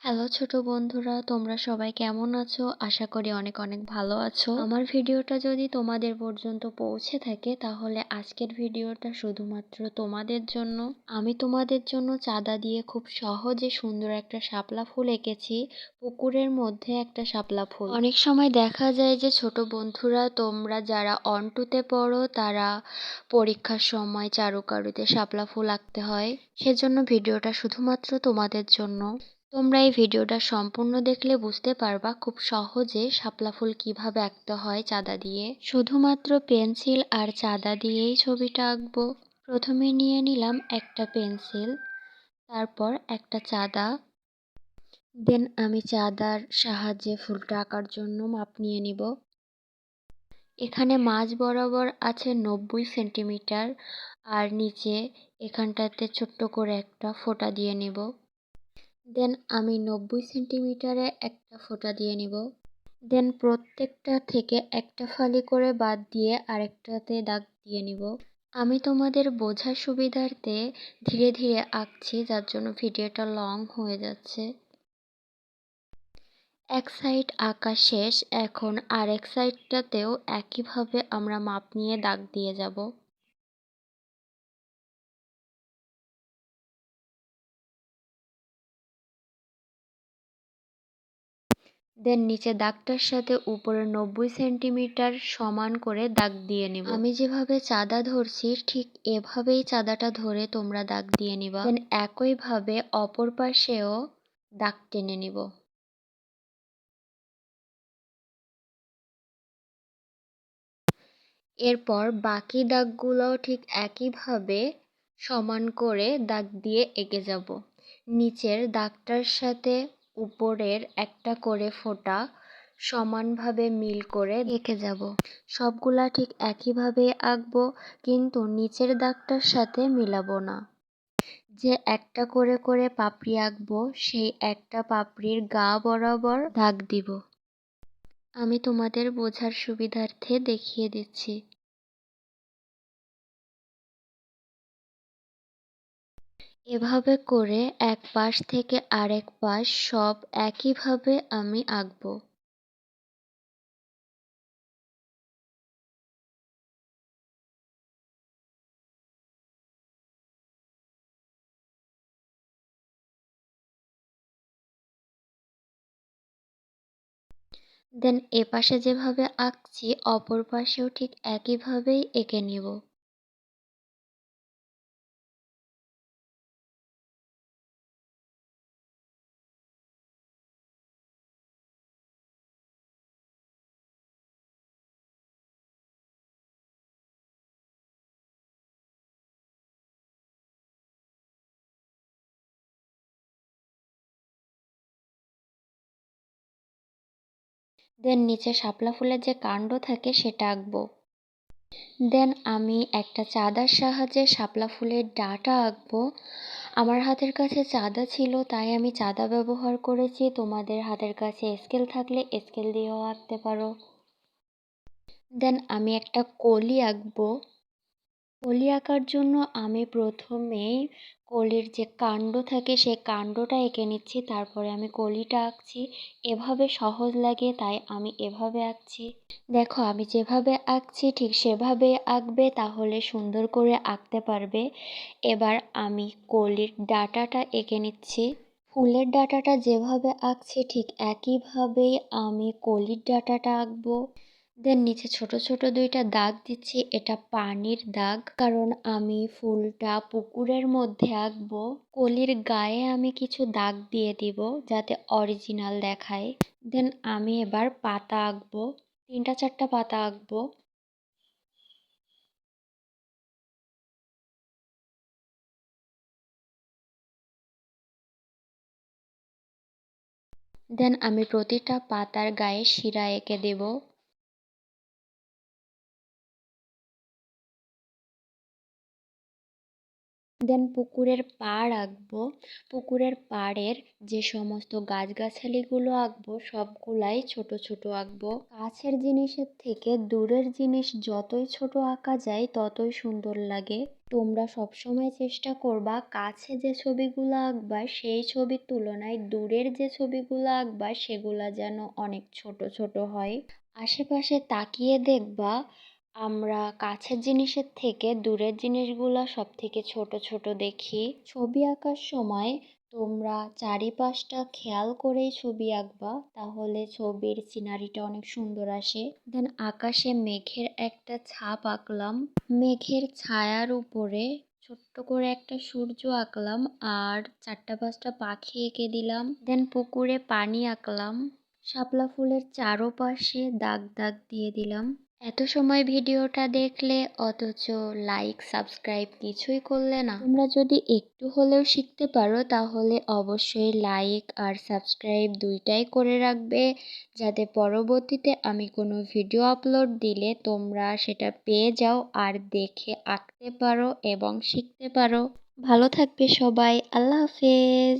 Hello ছোট বন্ধুরা, তোমরা সবাই কেমন আছো? আশা করি অনেক অনেক ভালো আছো। আমার ভিডিওটা যদি তোমাদের পর্যন্ত পৌঁছে থাকে তাহলে আজকের ভিডিওটা শুধুমাত্র তোমাদের জন্য। আমি তোমাদের জন্য চাঁদা দিয়ে খুব সহজে সুন্দর একটা শাপলা ফুল এঁকেছি। পুকুরের মধ্যে একটা শাপলা ফুল। অনেক সময় দেখা যায় যে ছোট বন্ধুরা তোমরা যারা অন টুতে পড়ো তারা পরীক্ষার সময় চারুকারিতে শাপলা ফুল আঁকতে হয়, সেজন্য ভিডিওটা শুধুমাত্র তোমাদের জন্য। তোমরা এই ভিডিওটা সম্পূর্ণ দেখলে বুঝতে পারবা খুব সহজে শাপলা ফুল কিভাবে আঁকতে হয় চাঁদা দিয়ে। শুধুমাত্র পেন্সিল আর চাঁদা দিয়েই ছবিটা আঁকবো। প্রথমে নিয়ে নিলাম একটা পেন্সিল, তারপর একটা চাঁদা। দেন আমি চাঁদার সাহায্যে ফুলটা আঁকার জন্য মাপ নিয়ে নিব। এখানে মাঝ বরাবর আছে 90 সেন্টিমিটার, আর নিচে এখানটাতে ছোট্ট করে একটা ফোঁটা দিয়ে নিব। দেন আমি 90 সেন্টিমিটারে একটা ফোঁটা দিয়ে নিব। দেন প্রত্যেকটা থেকে একটা ফালি করে বাদ দিয়ে আরেকটাতে দাগ দিয়ে নিব। আমি তোমাদের বোঝার সুবিধার্থে ধীরে ধীরে আঁকছি, যার জন্য ভিডিওটা লং হয়ে যাচ্ছে। এক সাইড আঁকা শেষ, এখন আরেক সাইডটাতেও একইভাবে আমরা মাপ নিয়ে দাগ দিয়ে যাব। দেন নিচে দাগটার সাথে উপরে 90 সেন্টিমিটার সমান করে দাগ দিয়ে নিব। আমি যেভাবে চাঁদা ধরছি ঠিক এভাবেই চাঁদাটা ধরে তোমরা দাগ দিয়ে নিবা। দেন একইভাবে অপর পাশেও দাগ টেনে নিব। এরপর বাকি দাগগুলোও ঠিক একইভাবে সমান করে দাগ দিয়ে এঁকে যাব। নিচের দাগটার সাথে উপরের একটা করে ফোঁটা সমানভাবে মিল করে এঁকে যাব। সবগুলা ঠিক একইভাবে আঁকবো, কিন্তু নিচের দাগটার সাথে মিলাবো না। যে একটা করে করে পাপড়ি আঁকবো সেই একটা পাপড়ির গা বরাবর দাগ দিব। আমি তোমাদের বোঝার সুবিধার্থে দেখিয়ে দিচ্ছি। এভাবে করে এক পাশ থেকে আরেক পাশ সব একইভাবে আমি আঁকবো। দেন এপাশে যেভাবে আঁকছি অপর পাশেও ঠিক একইভাবেই এঁকে নিব। দেন নিচে শাপলা ফুলের যে কাণ্ড থাকে সেটা আঁকবো। দেন আমি একটা চাঁদার সাহায্যে শাপলা ফুলের ডাঁটা আঁকবো। আমার হাতের কাছে চাঁদা ছিল তাই আমি চাঁদা ব্যবহার করেছি। তোমাদের হাতের কাছে স্কেল থাকলে স্কেল দিয়েও আঁকতে পারো। দেন আমি একটা কলি আঁকবো। কলি আঁকার জন্য আমি প্রথমেই কলির যে কাণ্ড থাকে সেই কাণ্ডটা এঁকে নিচ্ছি, তারপরে আমি কলিটা আঁকছি। এভাবে সহজ লাগে তাই আমি এভাবে আঁকছি। দেখো আমি যেভাবে আঁকছি ঠিক সেভাবে আঁকবে, তাহলে সুন্দর করে আঁকতে পারবে। এবার আমি কলির ডাঁটাটা এঁকে নিচ্ছি। ফুলের ডাঁটাটা যেভাবে আঁকছি ঠিক একইভাবেই আমি কলির ডাঁটাটা আঁকবো। দেন নিচে ছোট ছোট দুইটা দাগ দিচ্ছি, এটা পানির দাগ, কারণ আমি ফুলটা পুকুরের মধ্যে আঁকবো। কলির গায়ে আমি কিছু দাগ দিয়ে দিব যাতে অরিজিনাল দেখায়। দেন আমি এবার পাতা আঁকবো, 3-4টা পাতা আঁকবো। দেন আমি প্রতিটা পাতার গায়ে শিরা এঁকে দেব। দেন পুকুরের পাড় আঁকবো। পুকুরের পাড়ের যে সমস্ত গাছগাছালিগুলো আঁকবো সবগুলাই ছোট ছোট আঁকবো। কাছের জিনিসের থেকে দূরের জিনিস যতই ছোট আঁকা যায় ততই সুন্দর লাগে। তোমরা সবসময় চেষ্টা করবা কাছে যে ছবিগুলো আঁকবা সেই ছবির তুলনায় দূরের যে ছবিগুলো আঁকবা সেগুলা যেন অনেক ছোট ছোট হয়। আশেপাশে তাকিয়ে দেখবা আমরা কাছের জিনিসের থেকে দূরের জিনিসগুলা সব থেকে ছোট ছোট দেখি। ছবি আঁকার সময় তোমরা চারিপাশটা খেয়াল করেই ছবি আঁকবা, তাহলে ছবির সিনারিটা অনেক সুন্দর আসে। দেন আকাশে মেঘের একটা ছাপ আঁকলাম, মেঘের ছায়ার উপরে ছোট্ট করে একটা সূর্য আঁকলাম আর 4টা-5টা পাখি এঁকে দিলাম। দেন পুকুরে পানি আঁকলাম, শাপলা ফুলের চারপাশে দাগ দাগ দিয়ে দিলাম। এত সময় ভিডিওটা দেখলে অথচ লাইক সাবস্ক্রাইব কিছুই করলে না। তোমরা যদি একটু হলেও শিখতে পারো তাহলে অবশ্যই লাইক আর সাবস্ক্রাইব দুইটাই করে রাখবে, যাতে পরবর্তীতে আমি কোনো ভিডিও আপলোড দিলে তোমরা সেটা পেয়ে যাও আর দেখে আঁকতে পারো এবং শিখতে পারো। ভালো থাকবে সবাই, আল্লাহ হাফেজ।